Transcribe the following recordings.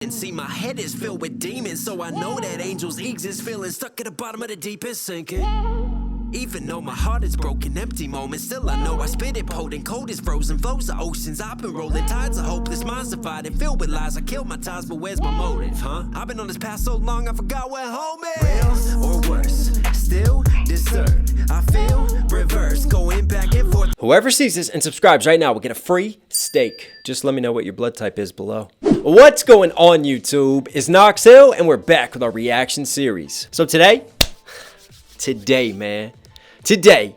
And see, my head is filled with demons, so I know that angels exist, feeling stuck at the bottom of the deep and sinking. Even though my heart is broken, empty moments, still I know I spit it potent, cold as frozen, flows of oceans. I've been rolling tides of hopeless minds divided, filled with lies. I killed my ties, but where's my motive, huh? I've been on this path so long, I forgot where home is. Real or worse, still disturbed. I feel reverse, going back and forth. Whoever sees this and subscribes right now will get a free steak. Just let me know what your blood type is below. What's going on, YouTube? It's Knox Hill, and we're back with our reaction series. So today, man, today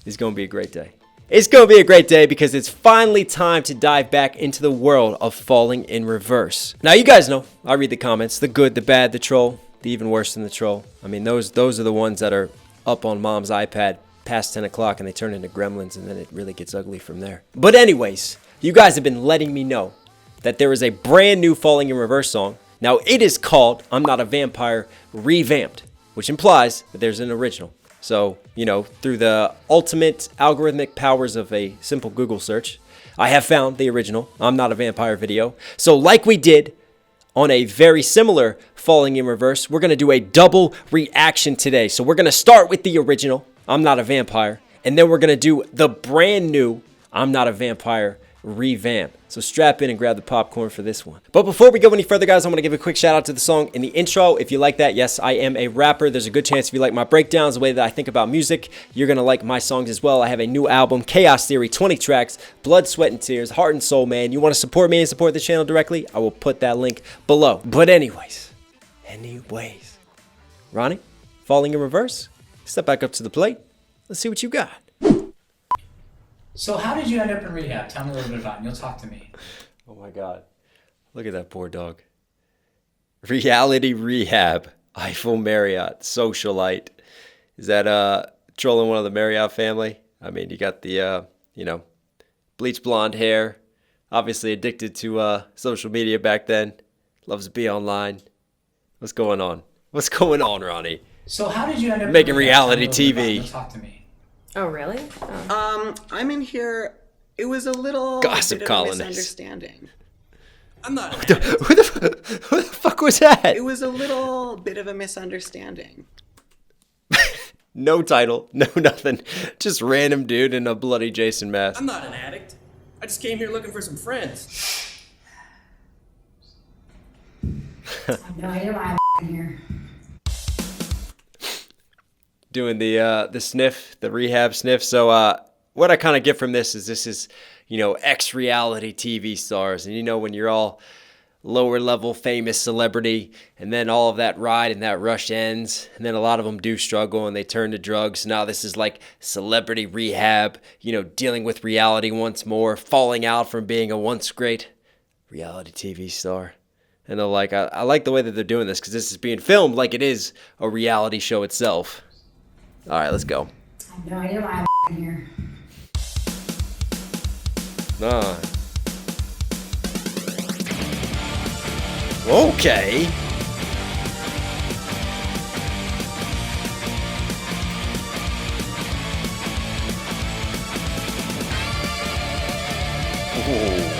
is going to be a great day. It's going to be a great day because it's finally time to dive back into the world of falling in reverse. Now, you guys know, I read the comments, the good, the bad, the troll, the even worse than the troll. I mean, those are the ones that are up on mom's iPad past 10 o'clock and they turn into gremlins, and then it really gets ugly from there. But anyways, you guys have been letting me know that there is a brand new Falling in Reverse song. Now, it is called I'm Not a Vampire Revamped, which implies that there's an original. So, you know, through the ultimate algorithmic powers of a simple Google search, I have found the original I'm Not a Vampire video. So like we did on a very similar Falling in Reverse, we're going to do a double reaction today. So we're going to start with the original I'm Not a Vampire, and then we're going to do the brand new I'm Not a Vampire Revamp. So strap in and grab the popcorn for this one. But before we go any further, guys, I'm going to give a quick shout out to the song in the intro. If you like that, yes, I am a rapper. There's a good chance if you like my breakdowns, the way that I think about music, you're going to like my songs as well. I have a new album, Chaos Theory, 20 tracks, blood, sweat, and tears, heart and soul, man. You want to support me and support the channel directly? I will put that link below. But anyways, Ronnie, Falling in Reverse, step back up to the plate. Let's see what you got. So how did you end up in rehab? Tell me a little bit about it and you'll talk to me. Oh my God. Look at that poor dog. Reality Rehab, Eiffel Marriott, Socialite. Is that trolling one of the Marriott family? I mean, you got the, you know, bleach blonde hair. Obviously addicted to social media back then. Loves to be online. What's going on? What's going on, Ronnie? So how did you end up making in rehab? reality Tell me a little bit about it and TV? you'll talk to me. Oh, really? Oh. I'm in here. It was a little Gossip bit of a columnist. misunderstanding. I'm not Who the fuck was that? It was a little bit of a misunderstanding. No title, no nothing. Just random dude in a bloody Jason mask. I'm not an addict. I just came here looking for some friends. No idea why I'm here. Doing the sniff, the rehab sniff. So what I kind of get from this is, you know, ex-reality TV stars. And you know, when you're all lower level famous celebrity and then all of that ride and that rush ends, and then a lot of them do struggle and they turn to drugs. Now this is like celebrity rehab, you know, dealing with reality once more, falling out from being a once great reality TV star. And they're like, I like the way that they're doing this because this is being filmed like it is a reality show itself. All right, let's go. I have no idea why I'm here. Okay. Ooh.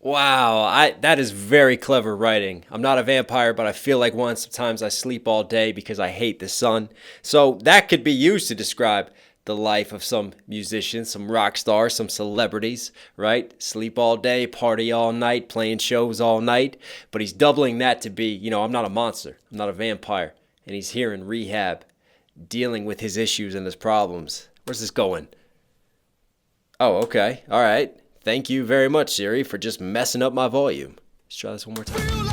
Wow, that is very clever writing. I'm not a vampire, but I feel like one. Sometimes I sleep all day because I hate the sun. So that could be used to describe the life of some musicians, some rock stars, some celebrities, right? Sleep all day, party all night, playing shows all night. But he's doubling that to be, you know, I'm not a monster. I'm not a vampire. And he's here in rehab, dealing with his issues and his problems. Where's this going? Oh, okay. All right. Thank you very much, Siri, for just messing up my volume. Let's try this one more time.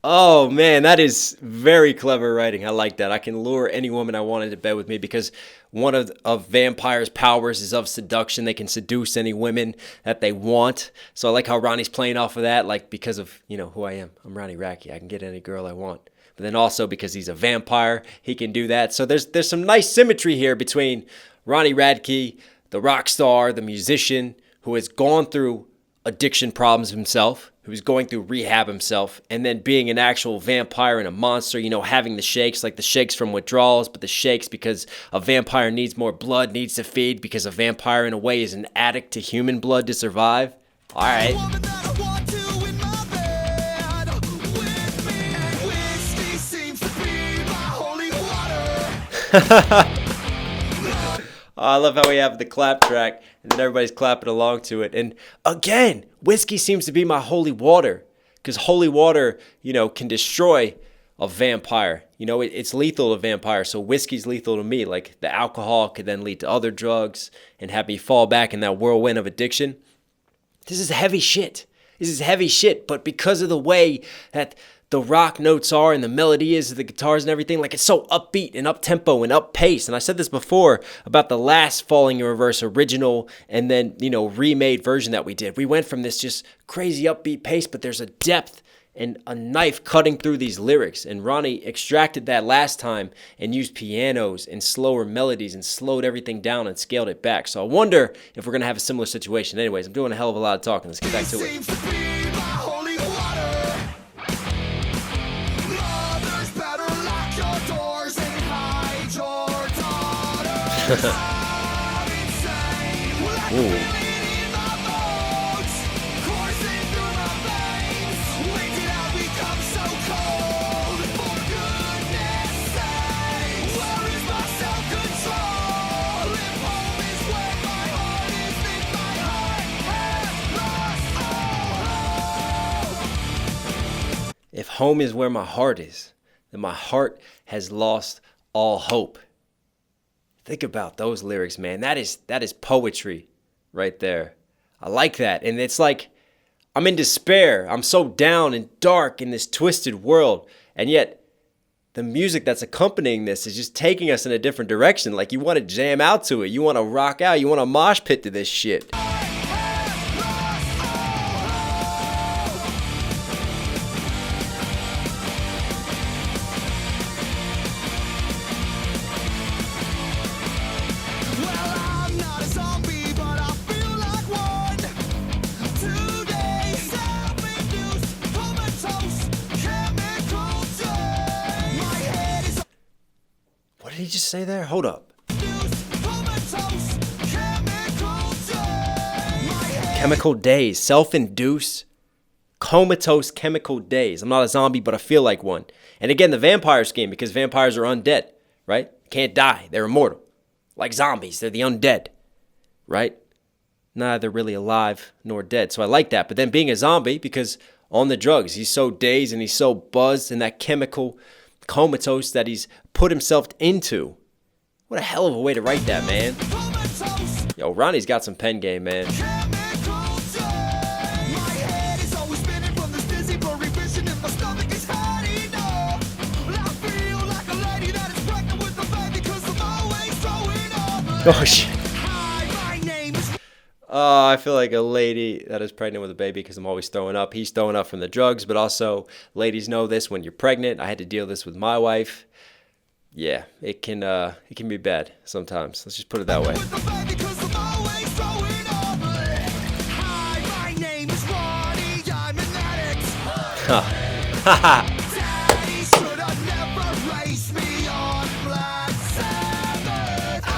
Oh man, that is very clever writing. I like that. I can lure any woman I want into bed with me because one of vampires' powers is of seduction. They can seduce any women that they want. So I like how Ronnie's playing off of that, like because of, who I am. I'm Ronnie Radke. I can get any girl I want. But then also because he's a vampire, he can do that. So there's some nice symmetry here between Ronnie Radke, the rock star, the musician, who has gone through addiction problems himself, who's going through rehab himself, and then being an actual vampire and a monster, having the shakes, like the shakes from withdrawals, but the shakes because a vampire needs more blood, needs to feed, because a vampire in a way is an addict to human blood to survive. All right. I love how we have the clap track and then everybody's clapping along to it. And again, whiskey seems to be my holy water because holy water, can destroy a vampire. It's lethal to vampires. So whiskey's lethal to me. Like the alcohol could then lead to other drugs and have me fall back in that whirlwind of addiction. This is heavy shit. But because of the way that the rock notes are and the melody is, the guitars and everything, like it's so upbeat and up-tempo and up-paced. And I said this before about the last Falling in Reverse original and then, remade version that we did. We went from this just crazy upbeat pace, but there's a depth and a knife cutting through these lyrics. And Ronnie extracted that last time and used pianos and slower melodies and slowed everything down and scaled it back. So I wonder if we're going to have a similar situation. Anyways, I'm doing a hell of a lot of talking. Let's get back to it. Ooh. If home is where my heart is, then my heart has lost all hope. Think about those lyrics, man. That is poetry right there. I like that. And it's like I'm in despair. I'm so down and dark in this twisted world. And yet the music that's accompanying this is just taking us in a different direction. Like you want to jam out to it. You want to rock out. You want to mosh pit to this shit. What did he just say there? Hold up. Chemical days, self-induce, comatose chemical days. I'm not a zombie, but I feel like one. And again, the vampire scheme, because vampires are undead, right? Can't die. They're immortal. Like zombies, they're the undead, right? Neither really alive nor dead. So I like that. But then being a zombie, because on the drugs, he's so dazed and he's so buzzed in that chemical comatose that he's put himself into. What a hell of a way to write that, man. Yo, Ronnie's got some pen game, man. Oh, shit. I feel like a lady that is pregnant with a baby because I'm always throwing up. He's throwing up from the drugs, but also ladies know this when you're pregnant. I had to deal with this with my wife. Yeah, it can be bad sometimes. Let's just put it that way.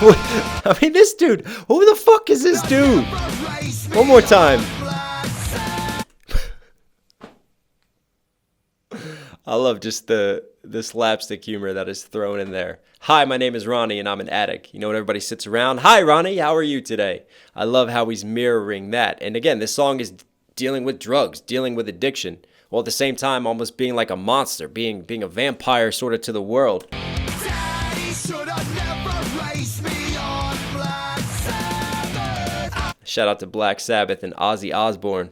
I mean, this dude, who the fuck is this dude? One more time. I love just the slapstick humor that is thrown in there. Hi, my name is Ronnie and I'm an addict. You know, when everybody sits around, hi Ronnie, how are you today? I love how he's mirroring that. And again, this song is dealing with drugs, dealing with addiction, while at the same time almost being like a monster, being a vampire sort of to the world. Shout out to Black Sabbath and Ozzy Osbourne.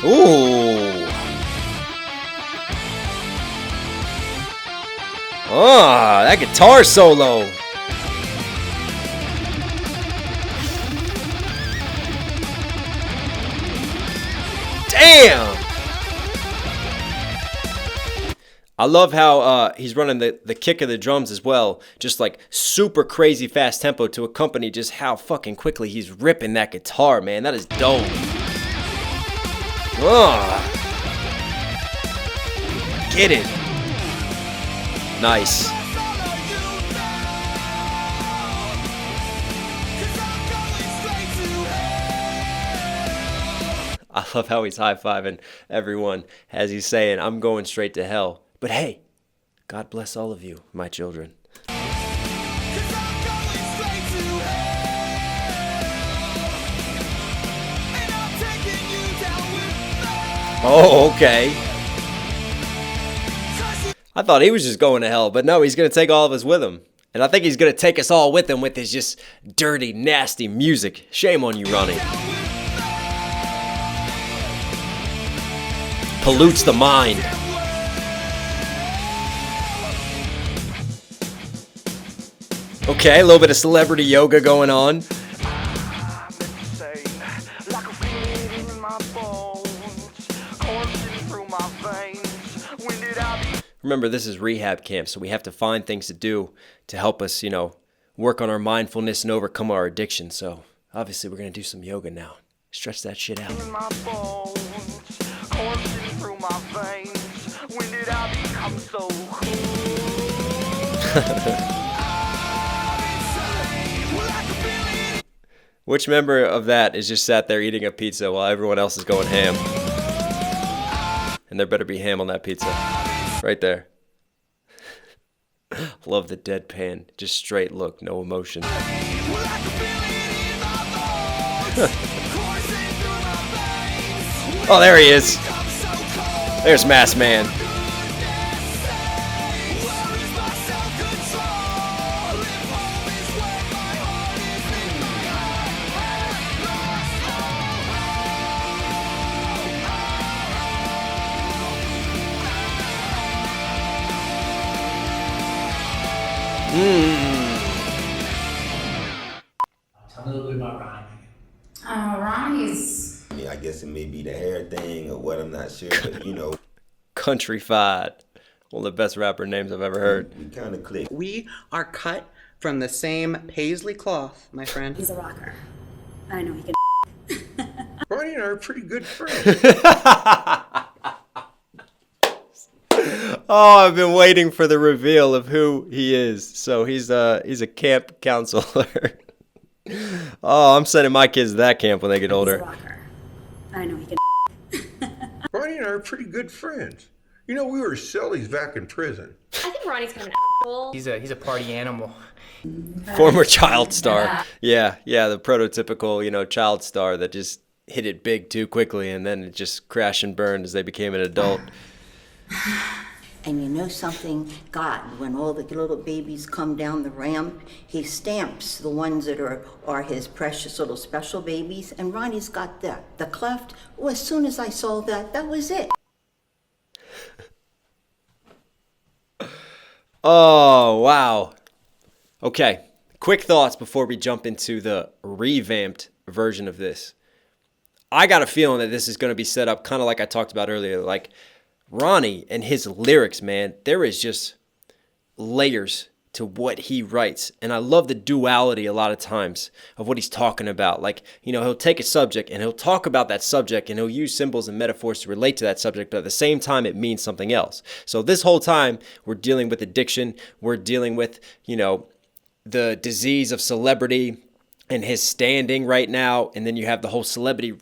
Ooh. Ah, that guitar solo. Damn. I love how he's running the kick of the drums as well. Just like super crazy fast tempo to accompany just how fucking quickly he's ripping that guitar, man. That is dope. Get it. Nice. I love how he's high-fiving everyone as he's saying, I'm going straight to hell. But hey, God bless all of you, my children. Oh, okay. I thought he was just going to hell, but no, he's going to take all of us with him. And I think he's going to take us all with him with his just dirty, nasty music. Shame on you, Ronnie. Pollutes the mind. Okay, a little bit of celebrity yoga going on. Remember, this is rehab camp, so we have to find things to do to help us, you know, work on our mindfulness and overcome our addiction. So, obviously, we're going to do some yoga now. Stretch that shit out. Which member of that is just sat there eating a pizza while everyone else is going ham? And there better be ham on that pizza. Right there. Love the deadpan. Just straight look, no emotion. Oh, there he is. There's Mass Man. Tell me a little bit about Ronnie. Ronnie's... I mean, I guess it may be the hair thing or what, I'm not sure, but you know. Countryfied. One of the best rapper names I've ever heard. We kind of click. We are cut from the same paisley cloth, my friend. He's a rocker. I know he can... Ronnie and I are pretty good friends. Oh, I've been waiting for the reveal of who he is. So he's a camp counselor. Oh, I'm sending my kids to that camp when they get older. He's a rocker. I know he can... Ronnie and I are pretty good friends. You know, we were cellies back in prison. I think Ronnie's kind of an asshole. He's a party animal. Former child star. Yeah, the prototypical, you know, child star that just hit it big too quickly and then it just crashed and burned as they became an adult. And you know something? God, when all the little babies come down the ramp, he stamps the ones that are his precious little special babies. And Ronnie's got the cleft. Well, as soon as I saw that, that was it. Oh, wow. Okay, quick thoughts before we jump into the revamped version of this. I got a feeling that this is going to be set up kind of like I talked about earlier, like Ronnie and his lyrics, man, there is just layers to what he writes. And I love the duality a lot of times of what he's talking about. Like, you know, he'll take a subject and he'll talk about that subject and he'll use symbols and metaphors to relate to that subject, but at the same time, it means something else. So this whole time, we're dealing with addiction. We're dealing with, you know, the disease of celebrity and his standing right now, and then you have the whole celebrity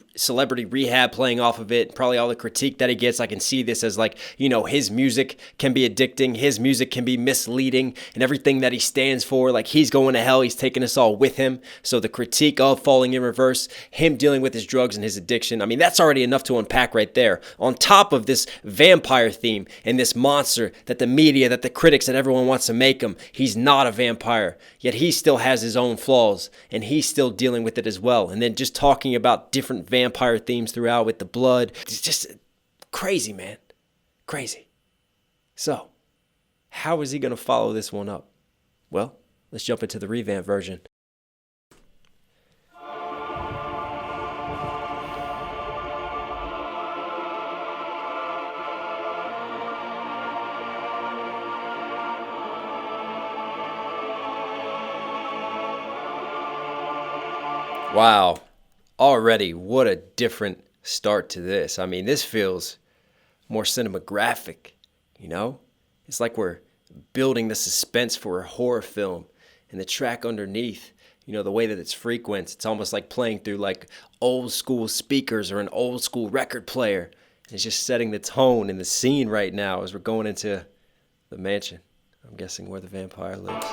rehab playing off of it, probably all the critique that he gets. I can see this as like, you know, his music can be addicting, his music can be misleading, and everything that he stands for, like he's going to hell, he's taking us all with him. So the critique of falling in reverse, him dealing with his drugs and his addiction, I mean, that's already enough to unpack right there. On top of this vampire theme and this monster that the media, that the critics, that everyone wants to make him, he's not a vampire, yet he still has his own flaws, and he's still dealing with it as well. And then just talking about different vampires vampire themes throughout with the blood. It's just crazy, man. Crazy. So, how is he going to follow this one up? Well, let's jump into the revamped version. Wow. Already, what a different start to this. I mean, this feels more cinematographic, you know? It's like we're building the suspense for a horror film. And the track underneath, you know, the way that it's frequent, it's almost like playing through like old school speakers or an old school record player. It's just setting the tone in the scene right now as we're going into the mansion. I'm guessing where the vampire lives.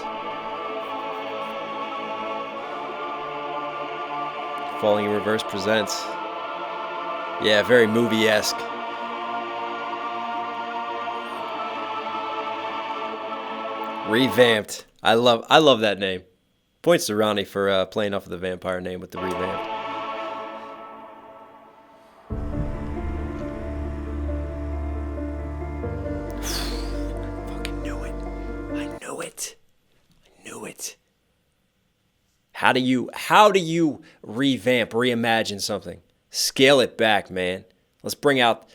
Falling in Reverse presents. Yeah, very movie-esque. Revamped. I love that name. Points to Ronnie for playing off of the vampire name with the Revamped. Fucking knew it. I knew it. I knew it. How do you revamp, reimagine something? Scale it back, man. Let's bring out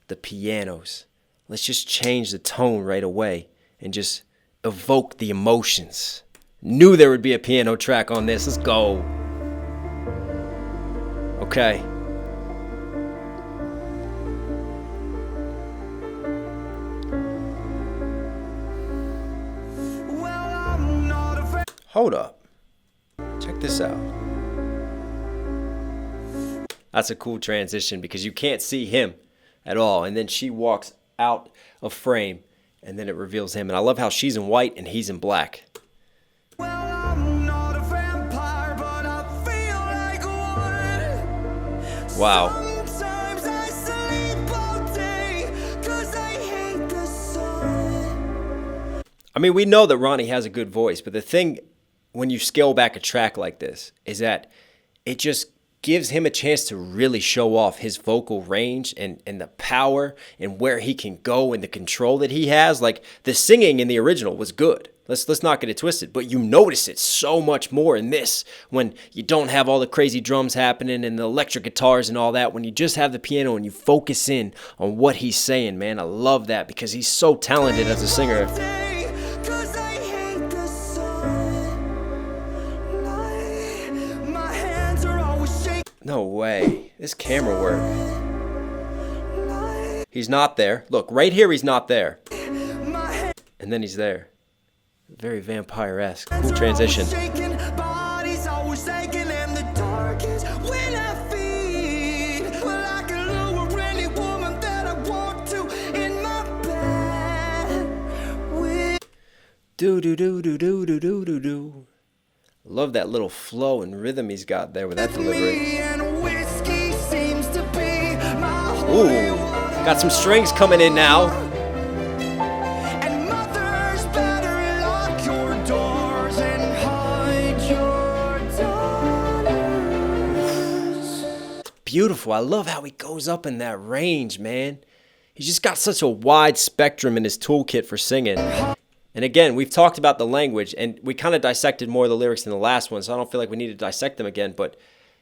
the pianos. Let's just change the tone right away and just evoke the emotions. Knew there would be a piano track on this. Let's go. Okay. Hold up. Check this out. That's a cool transition because you can't see him at all. And then she walks out of frame and then it reveals him. And I love how she's in white and he's in black. Wow. I mean, we know that Ronnie has a good voice, but the thing when you scale back a track like this is that it just gives him a chance to really show off his vocal range and the power and where he can go and the control that he has. Like, the singing in the original was good. Let's not get it twisted, but you notice it so much more in this when you don't have all the crazy drums happening and the electric guitars and all that. When you just have the piano and you focus in on what he's saying, man, I love that because he's so talented as a singer. No way. This camera work. He's not there. Look, right here he's not there. And then he's there. Very vampire-esque. Cool transition. Do-do-do-do-do-do-do-do. Love that little flow and rhythm he's got there with that delivery. Ooh, got some strings coming in now. Beautiful. I love how he goes up in that range, man. He's just got such a wide spectrum in his toolkit for singing. And again, we've talked about the language, and we kind of dissected more of the lyrics in the last one, so I don't feel like we need to dissect them again, but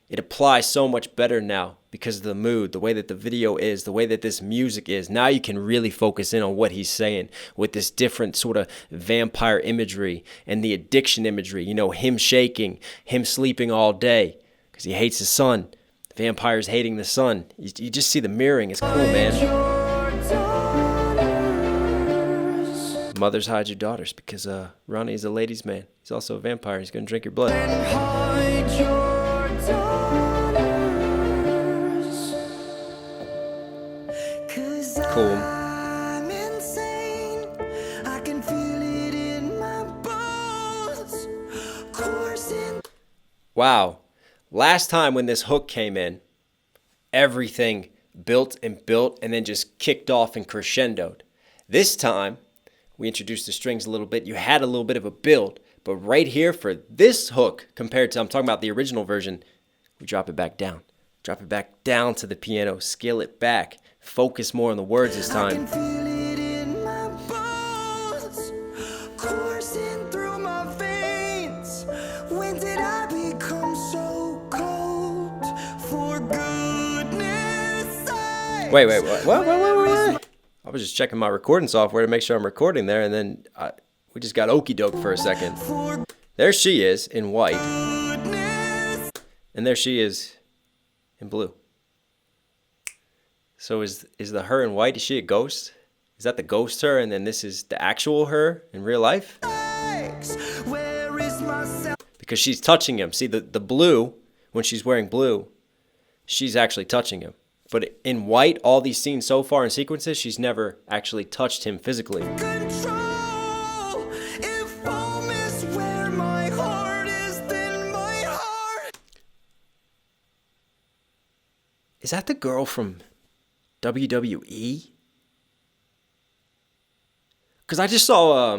it applies so much better now because of the mood, the way that the video is, the way that this music is. Now you can really focus in on what he's saying with this different sort of vampire imagery and the addiction imagery. You know, him shaking, him sleeping all day because he hates his son. The vampire's hating the sun. You just see the mirroring. It's cool, man. Mothers hide your daughters because Ronnie is a ladies' man. He's also a vampire. He's going to drink your blood. Cool. Wow. Last time when this hook came in, everything built and built and then just kicked off and crescendoed. This time, we introduced the strings a little bit. You had a little bit of a build. But right here for this hook, compared to, I'm talking about the original version, we drop it back down. Drop it back down to the piano. Scale it back. Focus more on the words this time. Wait, what? I was just checking my recording software to make sure I'm recording there, and then we just got okey doke for a second. There she is in white, and there she is in blue. So is the her in white, is she a ghost? Is that the ghost her, and then this is the actual her in real life? Because she's touching him. See, the blue, when she's wearing blue, she's actually touching him. But in white, all these scenes so far in sequences, she's never actually touched him physically. Is that the girl from WWE? Because I just saw,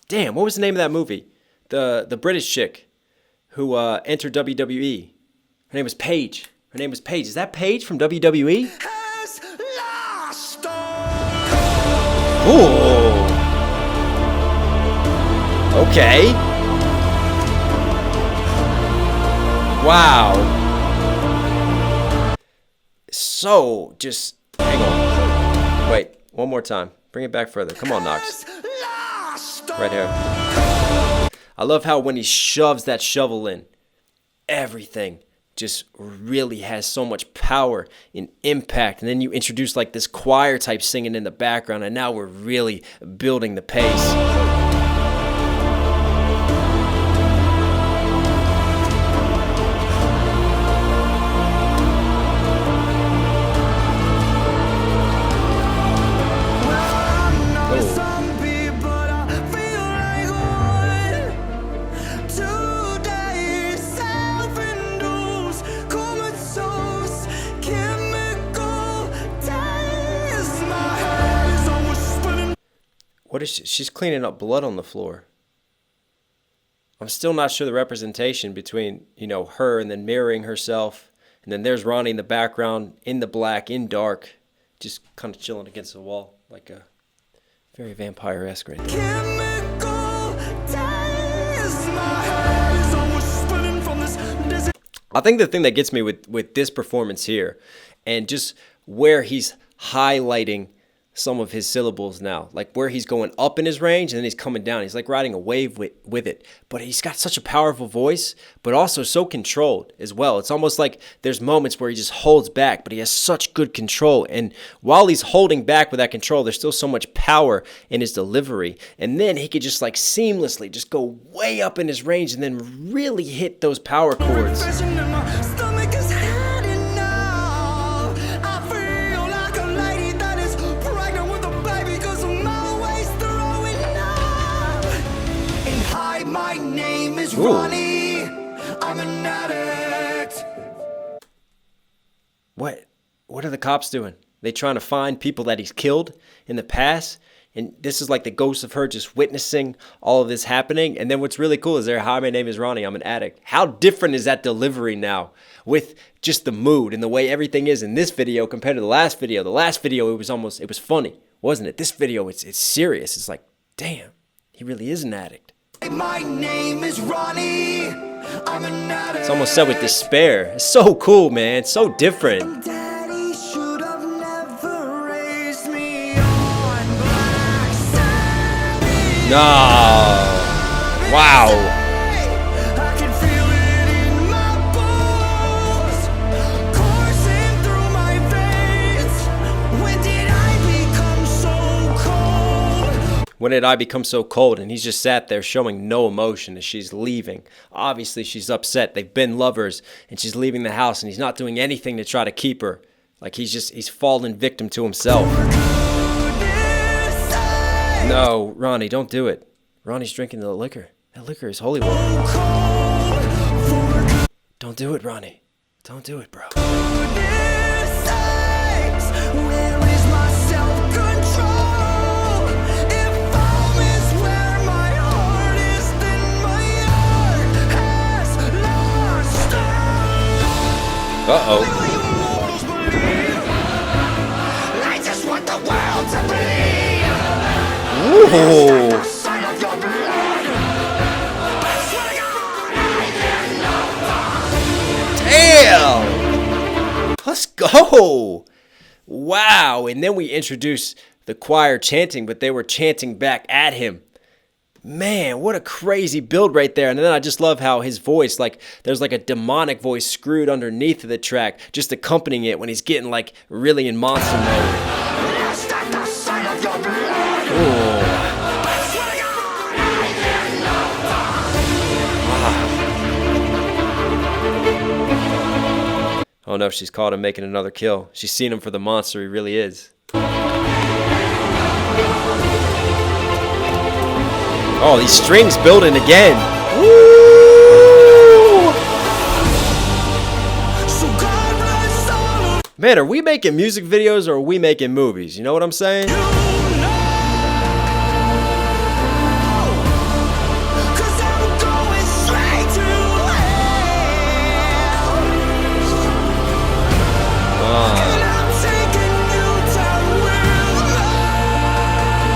damn, what was the name of that movie? The British chick who entered WWE. Her name was Paige. Her name was Paige. Is that Paige from WWE? Ooh. Okay. Wow. So, just hang on. Wait, one more time. Bring it back further. Come on, Knox. Right here. I love how when he shoves that shovel in, everything just really has so much power and impact. And then you introduce like this choir type singing in the background, and now we're really building the pace. What is she? She's cleaning up blood on the floor. I'm still not sure the representation between, you know, her and then mirroring herself. And then there's Ronnie in the background, in the black, in dark, just kind of chilling against the wall, like a very vampire-esque right there. I think the thing that gets me with this performance here, and just where he's highlighting some of his syllables now, like where he's going up in his range and then he's coming down. He's like riding a wave with it, but he's got such a powerful voice, but also so controlled as well. It's almost like there's moments where he just holds back, but he has such good control. And while he's holding back with that control, there's still so much power in his delivery. And then he could just like seamlessly just go way up in his range and then really hit those power chords. Ronnie, I'm an addict. What are the cops doing? They trying to find people that he's killed in the past? And this is like the ghost of her just witnessing all of this happening. And then what's really cool is there, hi, my name is Ronnie, I'm an addict. How different is that delivery now with just the mood and the way everything is in this video compared to the last video? The last video, it was funny, wasn't it? This video, it's serious. It's like, damn, he really is an addict. My name is Ronnie. I'm an addict. It's almost said with despair. It's so cool, man. It's so different. Daddy should have never raised me on Black Sabbath. No. Wow. I can feel it in my bones, coursing through my veins. When did I become so cold? When did I become so cold? And he's just sat there showing no emotion as she's leaving. Obviously, she's upset. They've been lovers, and she's leaving the house, and he's not doing anything to try to keep her. Like he's fallen victim to himself. No, Ronnie, don't do it. Ronnie's drinking the liquor. That liquor is holy water. Don't do it, Ronnie. Don't do it, bro. Uh-oh. Ooh. Damn! Let's go! Wow, and then we introduced the choir chanting, but they were chanting back at him. Man, what a crazy build right there. And then I just love how his voice, like, there's like a demonic voice screwed underneath of the track, just accompanying it when he's getting like really in monster mode. Ooh. Oh no, she's caught him making another kill. She's seen him for the monster he really is. Oh, these strings building again. Woo! Man, are we making music videos or are we making movies? You know what I'm saying?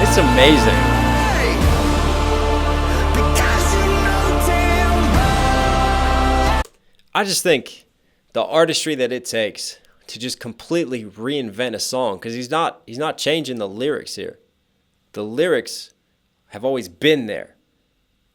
It's amazing. I just think the artistry that it takes to just completely reinvent a song, because he's not changing the lyrics here. The lyrics have always been there,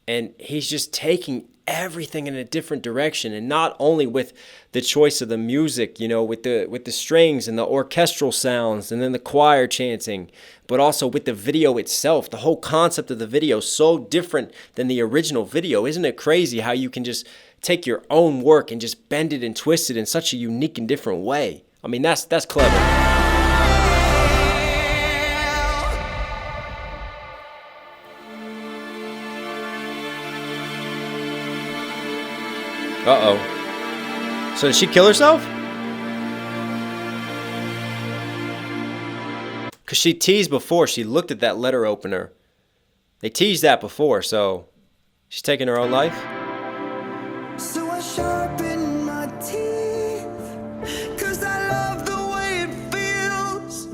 and he's just taking everything in a different direction, and not only with the choice of the music, you know, with the strings and the orchestral sounds and then the choir chanting, but also with the video itself. The whole concept of the video is so different than the original video. Isn't it crazy how you can just take your own work and just bend it and twist it in such a unique and different way? I mean, that's clever. Uh-oh. So did she kill herself? Because she teased before. She looked at that letter opener. They teased that before, so she's taking her own life? So I sharpen my teeth, 'cause I love the way it feels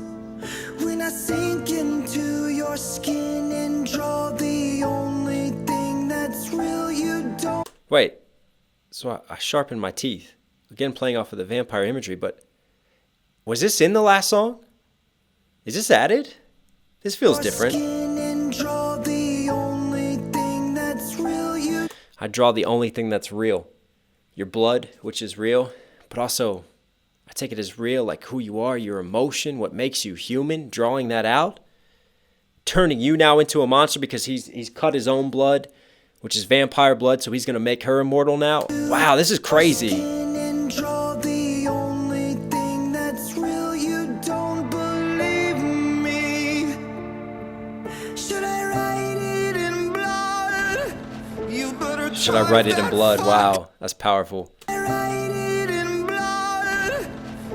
when I sink into your skin and draw the only thing that's real. You don't. Wait, so I sharpened my teeth. Again, playing off of the vampire imagery, but was this in the last song? Is this added? This feels different. I draw the only thing that's real. Your blood, which is real, but also I take it as real, like who you are, your emotion, what makes you human, drawing that out. Turning you now into a monster because he's cut his own blood, which is vampire blood, so he's going to make her immortal now. Wow, this is crazy. Should I write it in blood? Wow, that's powerful.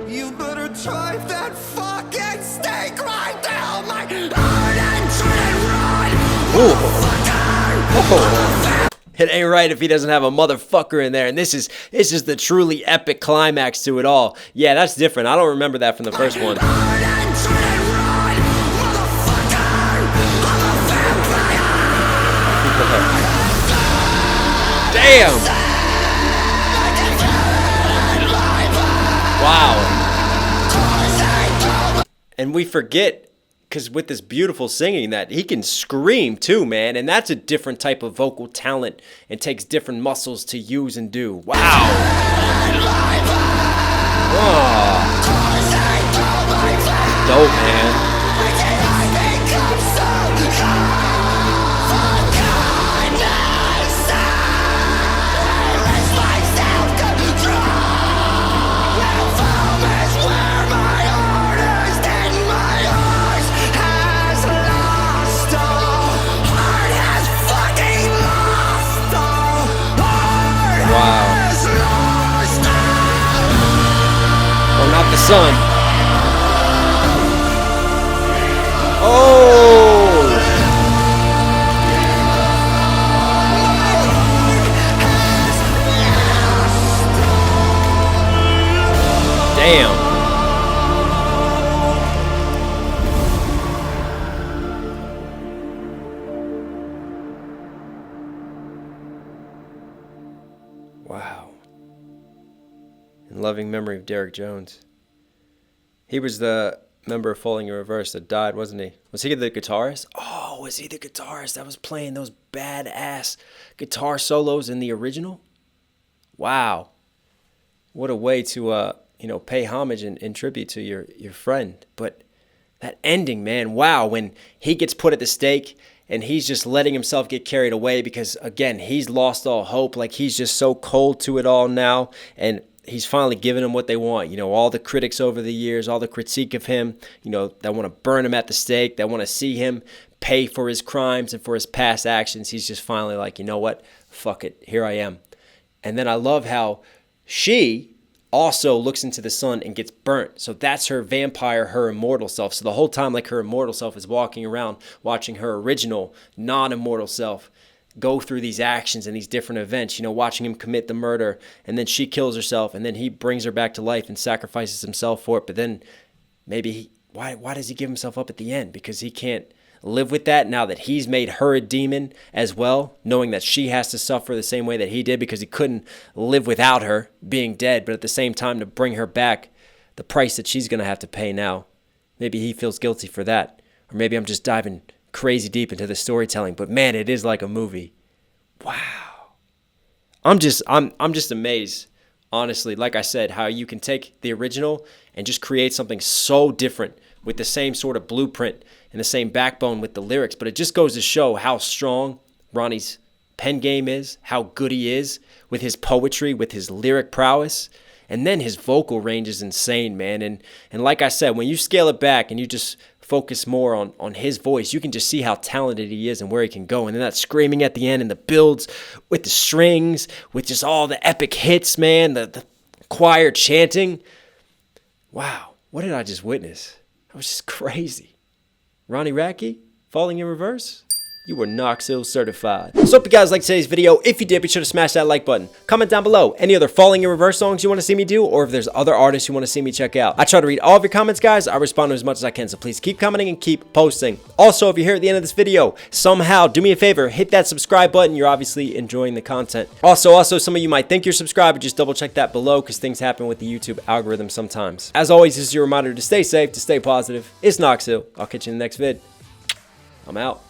You better drive that fucking stake right down my heart and turn and run. It ain't right if he doesn't have a motherfucker in there, and this is the truly epic climax to it all. Yeah, that's different. I don't remember that from the first one. Damn! Wow. And we forget, because with this beautiful singing, that he can scream too, man. And that's a different type of vocal talent and takes different muscles to use and do. Wow. Oh. Dope, man. The sun. Oh! Damn. Wow. In loving memory of Derek Jones. He was the member of Falling in Reverse that died, wasn't he? Was he the guitarist? Oh, was he the guitarist that was playing those badass guitar solos in the original? Wow. What a way to, pay homage and tribute to your friend. But that ending, man, wow, when he gets put at the stake and he's just letting himself get carried away because, again, he's lost all hope. Like, he's just so cold to it all now. And he's finally giving them what they want. All the critics over the years, all the critique of him, that want to burn him at the stake, that want to see him pay for his crimes and for his past actions. He's just finally like, you know what? Fuck it. Here I am. And then I love how she also looks into the sun and gets burnt. So that's her vampire, her immortal self. So the whole time, like, her immortal self is walking around watching her original non-immortal self go through these actions and these different events, watching him commit the murder, and then she kills herself, and then he brings her back to life and sacrifices himself for it. But then maybe why does he give himself up at the end? Because he can't live with that now that he's made her a demon as well, knowing that she has to suffer the same way that he did because he couldn't live without her being dead. But at the same time, to bring her back, the price that she's going to have to pay now, maybe he feels guilty for that. Or maybe I'm just diving crazy deep into the storytelling, but man, it is like a movie. Wow. I'm just amazed, honestly, like I said, how you can take the original and just create something so different with the same sort of blueprint and the same backbone with the lyrics. But it just goes to show how strong Ronnie's pen game is, how good he is with his poetry, with his lyric prowess. And then his vocal range is insane, man. And like I said, when you scale it back and you just focus more on his voice, you can just see how talented he is and where he can go. And then that screaming at the end and the builds with the strings, with just all the epic hits, man, the choir chanting. Wow, what did I just witness? That was just crazy. Ronnie Radke, Falling in Reverse? You were Knox Hill certified. So hope you guys liked today's video. If you did, be sure to smash that like button. Comment down below any other Falling in Reverse songs you want to see me do, or if there's other artists you want to see me check out. I try to read all of your comments, guys. I respond to as much as I can, so please keep commenting and keep posting. Also, if you're here at the end of this video, somehow do me a favor, hit that subscribe button. You're obviously enjoying the content. Also, some of you might think you're subscribed, but just double check that below because things happen with the YouTube algorithm sometimes. As always, this is your reminder to stay safe, to stay positive. It's Knox Hill. I'll catch you in the next vid. I'm out.